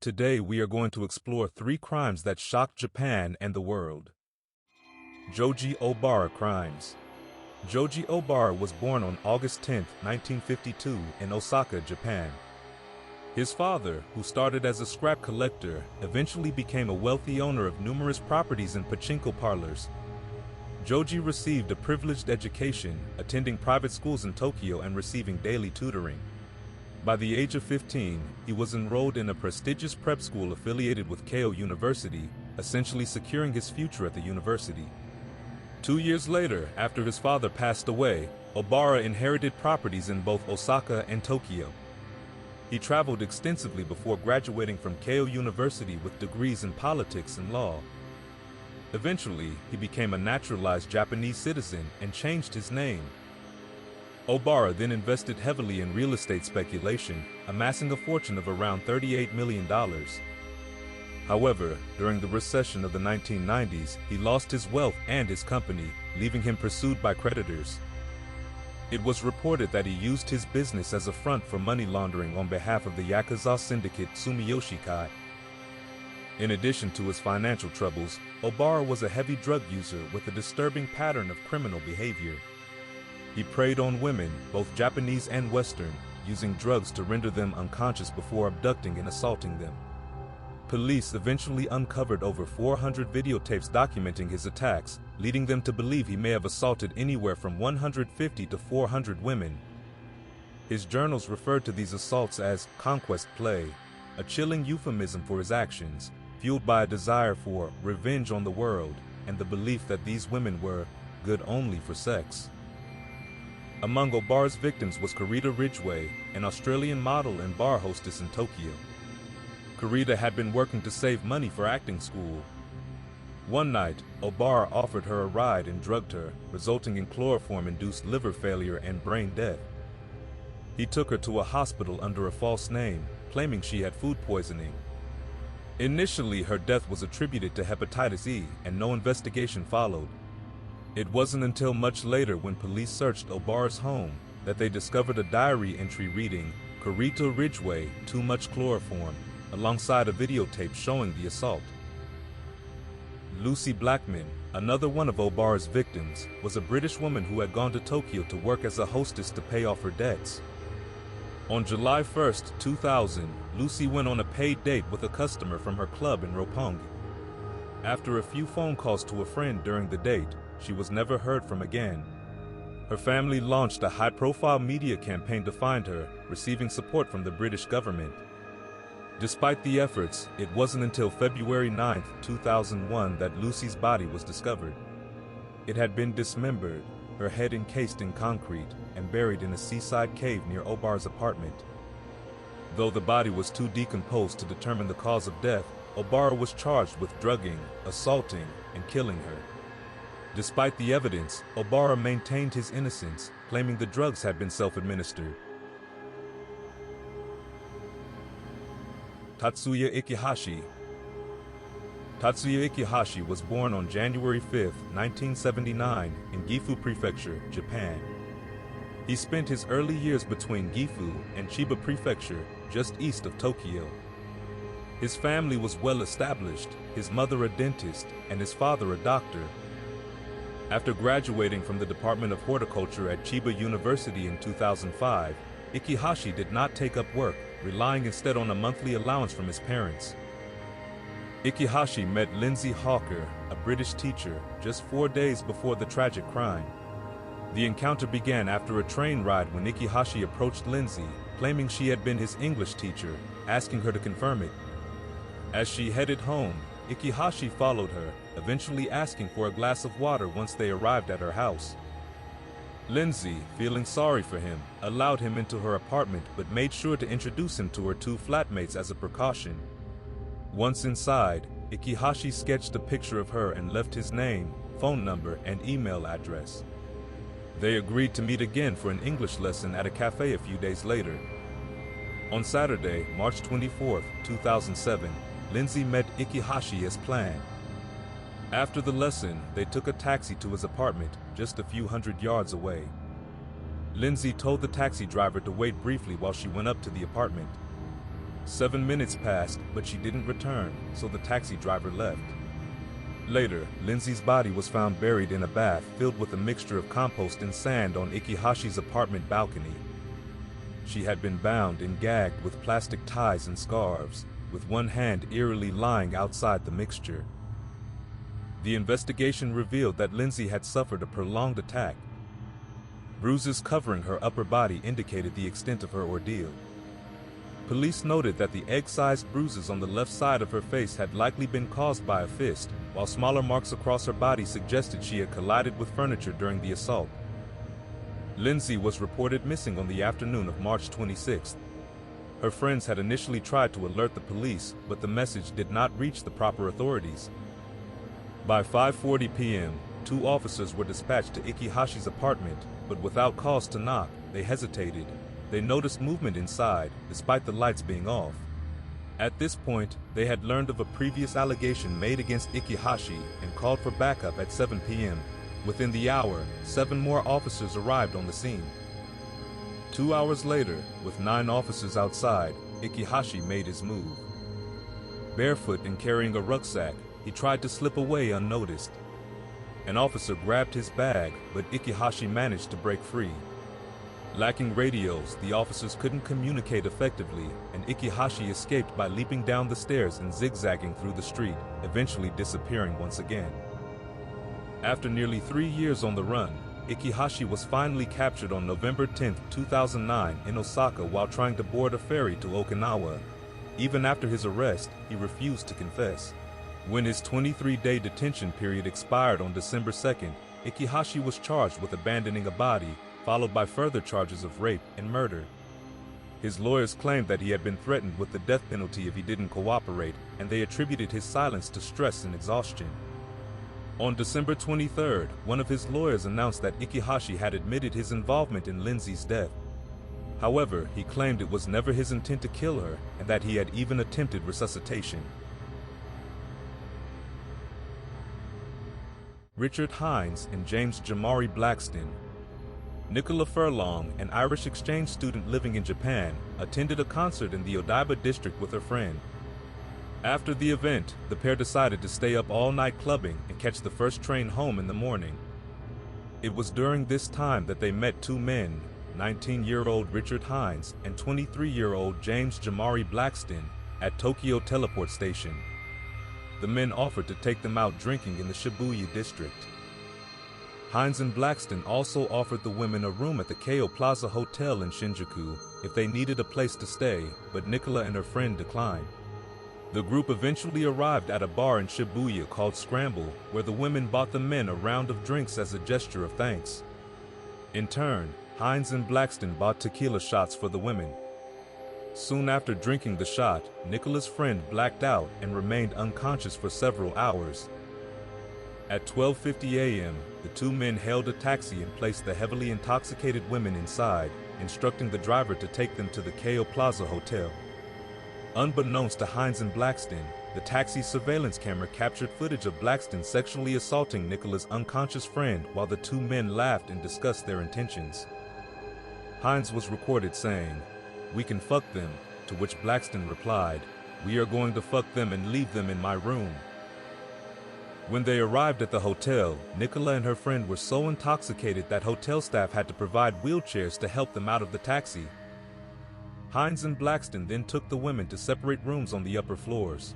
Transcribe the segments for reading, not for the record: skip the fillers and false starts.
Today we are going to explore 3 crimes that shocked Japan and the world. Joji Obara crimes. Joji Obara was born on August 10, 1952 in Osaka, Japan. His father, who started as a scrap collector, eventually became a wealthy owner of numerous properties and pachinko parlors. Joji received a privileged education, attending private schools in Tokyo and receiving daily tutoring. By the age of 15, he was enrolled in a prestigious prep school affiliated with Keio University, essentially securing his future at the university. 2 years later, after his father passed away, Obara inherited properties in both Osaka and Tokyo. He traveled extensively before graduating from Keio University with degrees in politics and law. Eventually, he became a naturalized Japanese citizen and changed his name. Obara then invested heavily in real estate speculation, amassing a fortune of around $38 million. However, during the recession of the 1990s, he lost his wealth and his company, leaving him pursued by creditors. It was reported that he used his business as a front for money laundering on behalf of the Yakuza syndicate Sumiyoshi Kai. In addition to his financial troubles, Obara was a heavy drug user with a disturbing pattern of criminal behavior. He preyed on women, both Japanese and Western, using drugs to render them unconscious before abducting and assaulting them. Police eventually uncovered over 400 videotapes documenting his attacks, leading them to believe he may have assaulted anywhere from 150 to 400 women. His journals referred to these assaults as conquest play, a chilling euphemism for his actions, fueled by a desire for revenge on the world and the belief that these women were good only for sex. Among Obara's victims was Kurita Ridgway, an Australian model and bar hostess in Tokyo. Kurita had been working to save money for acting school. One night, Obara offered her a ride and drugged her, resulting in chloroform-induced liver failure and brain death. He took her to a hospital under a false name, claiming she had food poisoning. Initially, her death was attributed to hepatitis E, and no investigation followed. It wasn't until much later, when police searched Obara's home, that they discovered a diary entry reading, "Kurita Ridgway, too much chloroform," alongside a videotape showing the assault. Lucy Blackman, another one of Obara's victims, was a British woman who had gone to Tokyo to work as a hostess to pay off her debts. On July 1, 2000, Lucy went on a paid date with a customer from her club in Roppongi. After a few phone calls to a friend during the date, she was never heard from again. Her family launched a high-profile media campaign to find her, receiving support from the British government. Despite the efforts, it wasn't until February 9, 2001 that Lucy's body was discovered. It had been dismembered, her head encased in concrete, and buried in a seaside cave near Obara's apartment. Though the body was too decomposed to determine the cause of death, Obara was charged with drugging, assaulting, and killing her. Despite the evidence, Obara maintained his innocence, claiming the drugs had been self-administered. Tatsuya Ichihashi. Tatsuya Ichihashi was born on January 5, 1979, in Gifu Prefecture, Japan. He spent his early years between Gifu and Chiba Prefecture, just east of Tokyo. His family was well established, his mother a dentist, and his father a doctor. After graduating from the Department of Horticulture at Chiba University in 2005, Ichihashi did not take up work, relying instead on a monthly allowance from his parents. Ichihashi met Lindsay Hawker, a British teacher, just 4 days before the tragic crime. The encounter began after a train ride when Ichihashi approached Lindsay, claiming she had been his English teacher, asking her to confirm it. As she headed home, Ichihashi followed her, eventually asking for a glass of water once they arrived at her house. Lindsay, feeling sorry for him, allowed him into her apartment but made sure to introduce him to her 2 flatmates as a precaution. Once inside, Ichihashi sketched a picture of her and left his name, phone number, and email address. They agreed to meet again for an English lesson at a cafe a few days later. On Saturday, March 24, 2007, Lindsay met Ichihashi as planned. After the lesson, they took a taxi to his apartment, just a few hundred yards away. Lindsay told the taxi driver to wait briefly while she went up to the apartment. 7 minutes passed, but she didn't return, so the taxi driver left. Later, Lindsay's body was found buried in a bath filled with a mixture of compost and sand on Ichihashi's apartment balcony. She had been bound and gagged with plastic ties and scarves, with one hand eerily lying outside the mixture. The investigation revealed that Lindsay had suffered a prolonged attack. Bruises covering her upper body indicated the extent of her ordeal. Police noted that the egg-sized bruises on the left side of her face had likely been caused by a fist, while smaller marks across her body suggested she had collided with furniture during the assault. Lindsay was reported missing on the afternoon of March 26th. Her friends had initially tried to alert the police, but the message did not reach the proper authorities. By 5:40 p.m., 2 officers were dispatched to Ichihashi's apartment, but without cause to knock, they hesitated. They noticed movement inside, despite the lights being off. At this point, they had learned of a previous allegation made against Ichihashi and called for backup at 7 p.m. Within the hour, 7 more officers arrived on the scene. 2 hours later, with 9 officers outside, Ichihashi made his move. Barefoot and carrying a rucksack, he tried to slip away unnoticed. An officer grabbed his bag, but Ichihashi managed to break free. Lacking radios, the officers couldn't communicate effectively, and Ichihashi escaped by leaping down the stairs and zigzagging through the street, eventually disappearing once again. After nearly 3 years on the run, Ichihashi was finally captured on November 10, 2009 in Osaka while trying to board a ferry to Okinawa. Even after his arrest, he refused to confess. When his 23-day detention period expired on December 2nd, Ichihashi was charged with abandoning a body, followed by further charges of rape and murder. His lawyers claimed that he had been threatened with the death penalty if he didn't cooperate, and they attributed his silence to stress and exhaustion. On December 23rd, one of his lawyers announced that Ichihashi had admitted his involvement in Lindsay's death. However, he claimed it was never his intent to kill her, and that he had even attempted resuscitation. Richard Hinds and James Jamari Blackton. Nicola Furlong, an Irish exchange student living in Japan, attended a concert in the Odaiba district with her friend. After the event, the pair decided to stay up all night clubbing and catch the first train home in the morning. It was during this time that they met 2 men, 19-year-old Richard Hinds and 23-year-old James Jamari Blackton, at Tokyo Teleport Station. The men offered to take them out drinking in the Shibuya district. Hinds and Blackton also offered the women a room at the Keio Plaza Hotel in Shinjuku if they needed a place to stay, but Nicola and her friend declined. The group eventually arrived at a bar in Shibuya called Scramble, where the women bought the men a round of drinks as a gesture of thanks. In turn, Hinds and Blackton bought tequila shots for the women. Soon after drinking the shot, Nicola's friend blacked out and remained unconscious for several hours. At 12:50 a.m., the 2 men hailed a taxi and placed the heavily intoxicated women inside, instructing the driver to take them to the Keio Plaza Hotel. Unbeknownst to Hinds and Blackton, the taxi's surveillance camera captured footage of Blackton sexually assaulting Nicola's unconscious friend while the 2 men laughed and discussed their intentions. Hinds was recorded saying, "We can fuck them," to which Blackton replied, "We are going to fuck them and leave them in my room." When they arrived at the hotel, Nicola and her friend were so intoxicated that hotel staff had to provide wheelchairs to help them out of the taxi. Hinds and Blackton then took the women to separate rooms on the upper floors.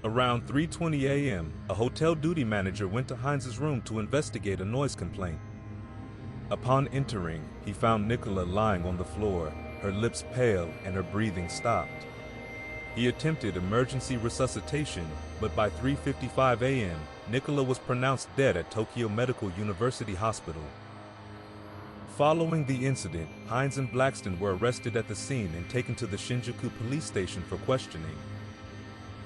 Around 3:20 a.m., a hotel duty manager went to Hinds' room to investigate a noise complaint. Upon entering, he found Nicola lying on the floor, her lips pale and her breathing stopped. He attempted emergency resuscitation, but by 3:55 a.m., Nicola was pronounced dead at Tokyo Medical University Hospital. Following the incident, Hinds and Blackton were arrested at the scene and taken to the Shinjuku police station for questioning.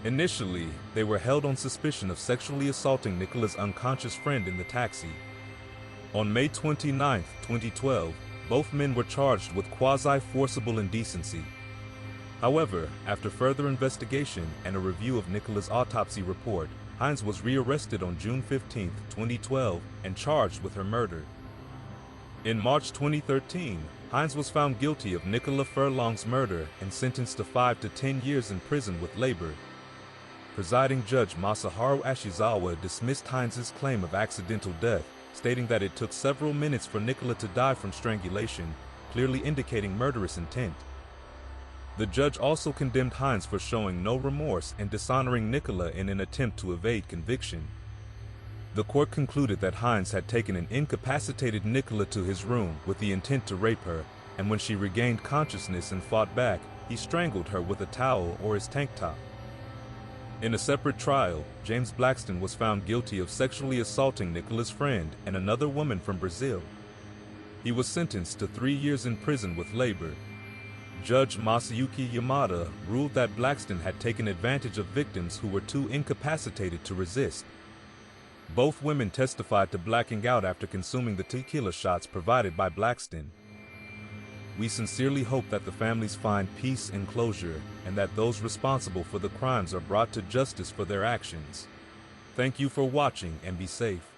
Initially, they were held on suspicion of sexually assaulting Nicola's unconscious friend in the taxi. On May 29, 2012, both men were charged with quasi-forcible indecency. However, after further investigation and a review of Nicola's autopsy report, Hinds was rearrested on June 15, 2012, and charged with her murder. In March 2013, Hinds was found guilty of Nicola Furlong's murder and sentenced to 5 to 10 years in prison with labor. Presiding Judge Masaharu Ashizawa dismissed Hinds' claim of accidental death, stating that it took several minutes for Nicola to die from strangulation, clearly indicating murderous intent. The judge also condemned Hinds for showing no remorse and dishonoring Nicola in an attempt to evade conviction. The court concluded that Hinds had taken an incapacitated Nicola to his room with the intent to rape her, and when she regained consciousness and fought back, he strangled her with a towel or his tank top. In a separate trial, James Blackton was found guilty of sexually assaulting Nicola's friend and another woman from Brazil. He was sentenced to 3 years in prison with labor. Judge Masayuki Yamada ruled that Blackton had taken advantage of victims who were too incapacitated to resist. Both women testified to blacking out after consuming the tequila shots provided by Blackton. We sincerely hope that the families find peace and closure, and that those responsible for the crimes are brought to justice for their actions. Thank you for watching and be safe.